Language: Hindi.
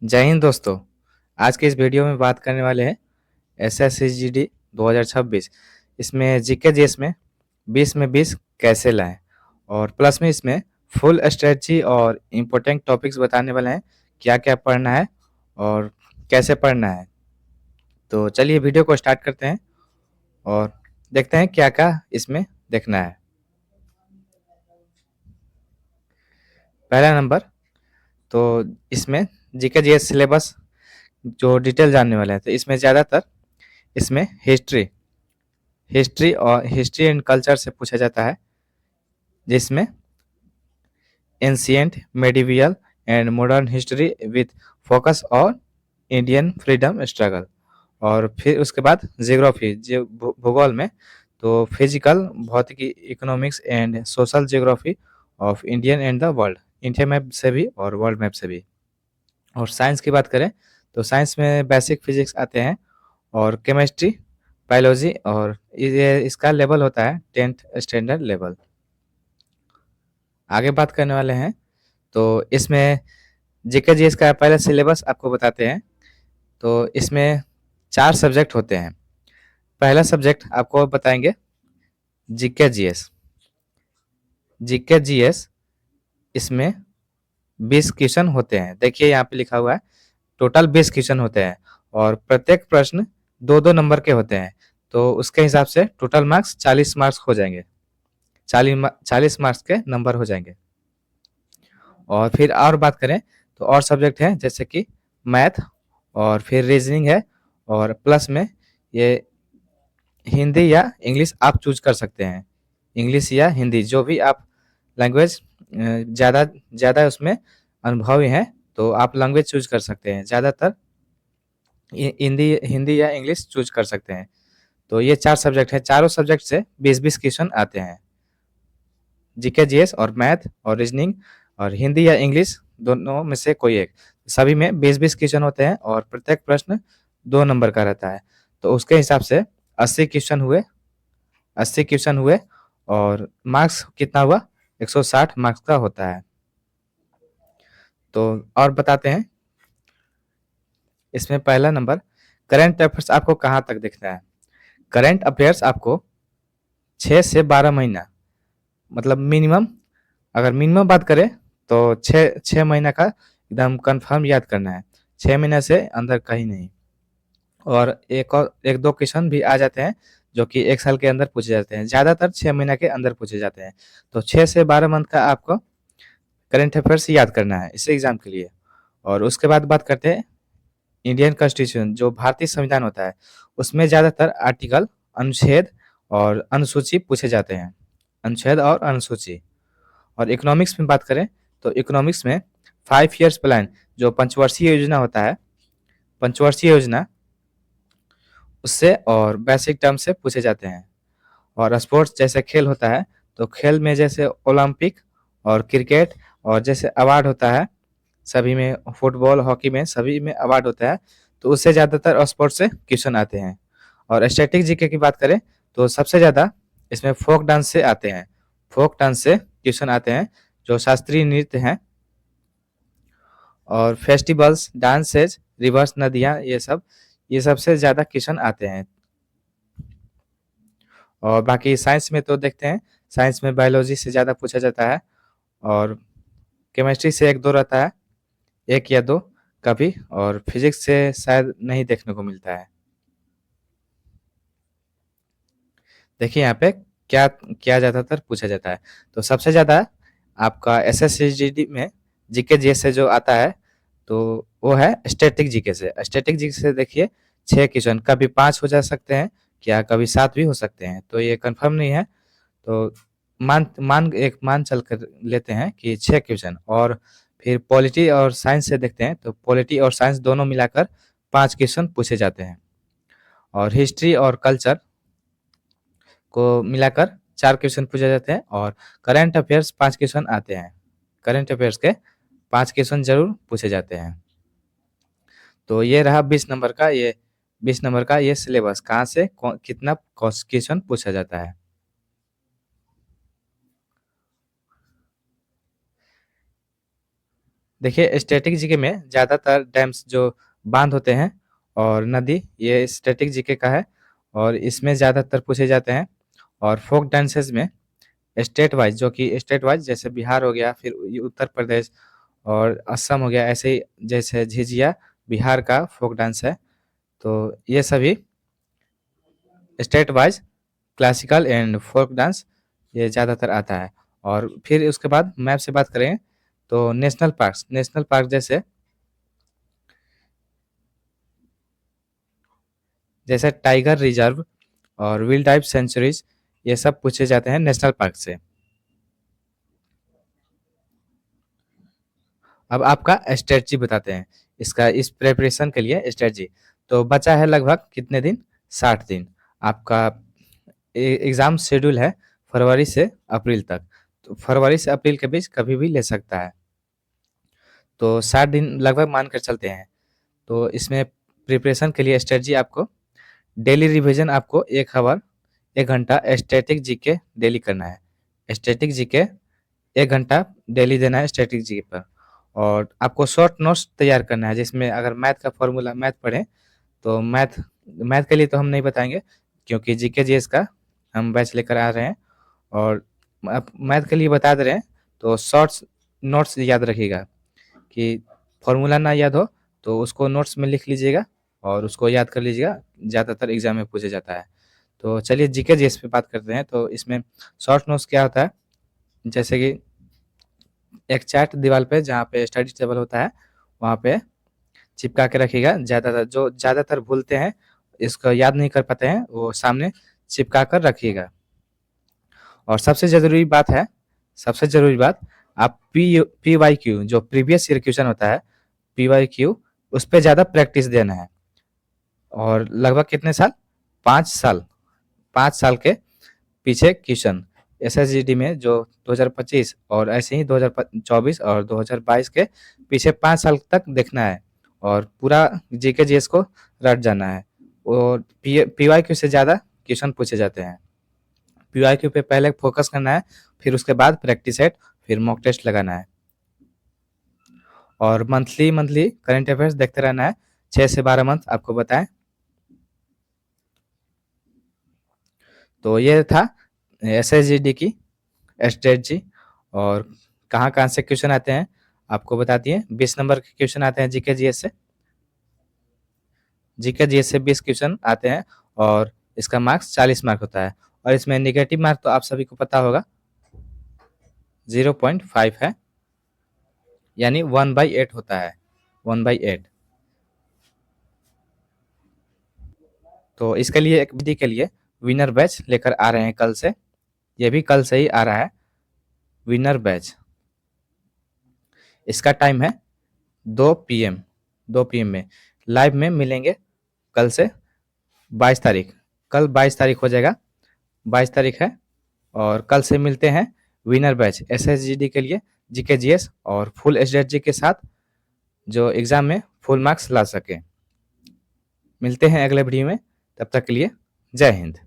जय हिंद दोस्तों। आज के इस वीडियो में बात करने वाले हैं SSCGD 2026। इसमें जीके जीएस में 20 में 20 कैसे लाएं और प्लस में इसमें फुल स्ट्रेटजी और इम्पोर्टेंट टॉपिक्स बताने वाले हैं, क्या क्या पढ़ना है और कैसे पढ़ना है। तो चलिए वीडियो को स्टार्ट करते हैं और देखते हैं क्या क्या इसमें देखना है। पहला नंबर, तो इसमें जीके जीएस सिलेबस जो डिटेल जानने वाले हैं, तो इसमें ज़्यादातर इसमें हिस्ट्री एंड कल्चर से पूछा जाता है, जिसमें ancient, medieval and modern history with focus on Indian freedom struggle. और फिर उसके बाद जियोग्राफी जो भूगोल में, तो फिजिकल भौतिकी, economics and social geography of Indian and the world, India map से भी और वर्ल्ड मैप से भी। और साइंस की बात करें तो साइंस में बेसिक फिजिक्स आते हैं और केमिस्ट्री, बायोलॉजी, और ये इसका लेवल होता है 10th स्टैंडर्ड लेवल। आगे बात करने वाले हैं, तो इसमें जीके जीएस का पहले सिलेबस आपको बताते हैं। तो इसमें 4 सब्जेक्ट होते हैं। पहला सब्जेक्ट आपको बताएंगे जीके जीएस। जीके जीएस इसमें 20 क्वेश्चन होते हैं। देखिए यहाँ पे लिखा हुआ है टोटल 20 क्वेश्चन होते हैं और प्रत्येक प्रश्न 2-2 नंबर के होते हैं। तो उसके हिसाब से टोटल मार्क्स 40 मार्क्स हो जाएंगे। 40 मार्क्स के नंबर हो जाएंगे। और फिर और बात करें तो और सब्जेक्ट हैं जैसे कि मैथ, और फिर रीजनिंग है, और प्लस में ये हिंदी या इंग्लिश आप चूज कर सकते हैं। इंग्लिश या हिंदी जो भी आप लैंग्वेज ज़्यादा ज़्यादा उसमें अनुभवी हैं तो आप लैंग्वेज चूज कर सकते हैं। ज़्यादातर हिंदी हिंदी या इंग्लिश चूज कर सकते हैं। तो ये 4 सब्जेक्ट है। चारों सब्जेक्ट से 20-20 क्वेश्चन आते हैं। जीके जीएस और मैथ और रीजनिंग और हिंदी या इंग्लिश दोनों में से कोई एक, सभी में 20-20 क्वेश्चन होते हैं और प्रत्येक प्रश्न 2 नंबर का रहता है। तो उसके हिसाब से 80 क्वेश्चन हुए, 80 क्वेश्चन हुए और मार्क्स कितना हुआ, 160 मार्क्स का होता है। तो और बताते हैं इसमें पहला नंबर, करंट अफेयर्स आपको कहाँ तक देखना है। करंट अफेयर्स आपको 6 से 12 महीना, मतलब मिनिमम, अगर मिनिमम बात करें तो 6 महीना का एकदम कंफर्म याद करना है। 6 महीने से अंदर कहीं नहीं। और एक दो क्वेश्चन भी आ जाते हैं जो कि 1 साल के अंदर पूछे जाते हैं। ज़्यादातर 6 महीना के अंदर पूछे जाते हैं। तो 6 से 12 मंथ का आपको करंट अफेयर्स याद करना है इस एग्जाम के लिए। और उसके बाद बात करते हैं इंडियन कॉन्स्टिट्यूशन, जो भारतीय संविधान होता है, उसमें ज़्यादातर आर्टिकल, अनुच्छेद और अनुसूची पूछे जाते हैं। अनुच्छेद और अनुसूची। और इकोनॉमिक्स में बात करें तो इकोनॉमिक्स में 5 ईयर्स प्लान, जो पंचवर्षीय योजना होता है, पंचवर्षीय योजना, उससे और बेसिक टर्म से पूछे जाते हैं। और स्पोर्ट्स जैसे खेल होता है, तो खेल में जैसे ओलंपिक और क्रिकेट, और जैसे अवार्ड होता है सभी में, फुटबॉल, हॉकी में सभी में अवार्ड होता है, तो उससे ज़्यादातर स्पोर्ट्स से क्वेश्चन आते हैं। और स्टैटिक जीके की बात करें तो सबसे ज़्यादा इसमें फोक डांस से आते हैं। फोक डांस से क्वेश्चन आते हैं, जो शास्त्रीय नृत्य हैं, और फेस्टिवल्स, डांसेज, रिवर्स, नदियाँ, ये सबसे ज़्यादा क्वेश्चन आते हैं। और बाकी साइंस में तो देखते हैं, साइंस में बायोलॉजी से ज़्यादा पूछा जाता है, और केमिस्ट्री से 1-2 रहता है, 1 या 2 कभी, और फिजिक्स से शायद नहीं देखने को मिलता है। देखिए यहाँ पे क्या क्या ज़्यादातर पूछा जाता है। तो सबसे ज़्यादा आपका SSCGD में जीके जीएस से जो आता है, तो वो है स्टैटिक जीके से। स्टैटिक जीके से देखिए 6 क्वेश्चन, कभी 5 हो जा सकते हैं, क्या कभी 7 भी हो सकते हैं, तो ये कंफर्म नहीं है। तो मान चल कर लेते हैं कि 6 क्वेश्चन। और फिर पॉलिटी और साइंस से देखते हैं, तो पॉलिटी और साइंस दोनों मिलाकर 5 क्वेश्चन पूछे जाते हैं। और हिस्ट्री और कल्चर को मिलाकर 4 क्वेश्चन पूछे जाते हैं। और करंट अफेयर्स 5 क्वेश्चन आते हैं। करंट अफेयर्स के 5 क्वेश्चन जरूर पूछे जाते हैं। तो ये रहा 20 नंबर का ये सिलेबस, कहाँ से कितना क्वेश्चन पूछा जाता है। देखिए स्टैटिक जीके में ज़्यादातर डैम्स जो बांध होते हैं और नदी, ये स्टैटिक जीके का है और इसमें ज़्यादातर पूछे जाते हैं। और फोक डांसेस में स्टेट वाइज, जो कि स्टेट वाइज जैसे बिहार हो गया, फिर ये उत्तर प्रदेश और असम हो गया, ऐसे ही जैसे झिझिया बिहार का फोक डांस है। तो ये सभी state wise classical and folk dance ये ज़्यादातर आता है। और फिर उसके बाद मैप से बात करें तो नेशनल पार्क जैसे टाइगर रिजर्व और विल्ड लाइफ सेंचुरीज, ये सब पूछे जाते हैं नेशनल पार्क से। अब आपका स्ट्रेटजी बताते हैं, इसका इस प्रिपरेशन के लिए स्ट्रेटजी। तो बचा है लगभग कितने दिन, 60 दिन। आपका एग्ज़ाम शेड्यूल है फरवरी से अप्रैल तक, तो फरवरी से अप्रैल के बीच कभी भी ले सकता है। तो 60 दिन लगभग मान कर चलते हैं। तो इसमें प्रिपरेशन के लिए स्ट्रेटजी आपको डेली रिवीजन, आपको 1 आवर 1 घंटा स्टैटिक जीके डेली करना है। स्टैटिक जीके 1 घंटा डेली देना है स्टैटिक जीके पर। और आपको शॉर्ट नोट्स तैयार करना है, जिसमें अगर मैथ का फॉर्मूला मैथ पढ़ें तो मैथ मैथ के लिए तो हम नहीं बताएंगे, क्योंकि जीके जीएस का हम बैच लेकर आ रहे हैं। और आप मैथ के लिए बता दे रहे हैं, तो शॉर्ट्स नोट्स याद रखिएगा कि फॉर्मूला ना याद हो तो उसको नोट्स में लिख लीजिएगा और उसको याद कर लीजिएगा, ज़्यादातर एग्जाम में पूछा जाता है। तो चलिए जीके जीएस पे बात करते हैं। तो इसमें शॉर्ट नोट्स क्या होता है, जैसे कि एक चार्ट दीवार पे जहाँ पे स्टडी टेबल होता है वहाँ पे चिपका के रखिएगा। ज़्यादातर भूलते हैं, इसको याद नहीं कर पाते हैं, वो सामने चिपका कर रखिएगा। और सबसे ज़रूरी बात, आप पी वाई क्यू जो प्रीवियस ईयर क्वेश्चन होता है, पी वाई क्यू उस पर ज़्यादा प्रैक्टिस देना है। और लगभग कितने साल, 5 साल, 5 साल के पीछे क्वेश्चन एसएसजीडी में जो 2025 और ऐसे ही 2024 और 2022 के पीछे 5 साल तक देखना है और पूरा जीके जीएस को रट जाना है। और पीवाईक्यू से ज़्यादा क्वेश्चन पूछे जाते हैं। पीवाईक्यू पे पहले फोकस करना है, फिर उसके बाद प्रैक्टिस सेट, फिर मॉक टेस्ट लगाना है। और मंथली करंट अफेयर्स देखते रहना है, 6 से 12 मंथ आपको बताएं। तो ये था एसएसजीडी की स्ट्रेटजी। और कहाँ से क्वेश्चन आते हैं आपको बता दिए। 20 नंबर के क्वेश्चन आते हैं जीके जीएस से, 20 क्वेश्चन आते हैं और इसका मार्क्स 40 मार्क होता है। और इसमें नेगेटिव मार्क तो आप सभी को पता होगा 0.5 है, यानी 1/8 होता है, 1/8। तो इसके लिए एक विधि के लिए विनर बैच लेकर आ रहे हैं कल से, ये भी कल से ही आ रहा है विनर बैच। इसका टाइम है 2 PM में लाइव में मिलेंगे कल से 22 तारीख। कल 22 तारीख हो जाएगा, 22 तारीख है। और कल से मिलते हैं विनर बैच एसएसजीडी के लिए, जीके जीएस और फुल एसडीएचजी के साथ, जो एग्जाम में फुल मार्क्स ला सके। मिलते हैं अगले वीडियो में, तब तक के लिए जय हिंद।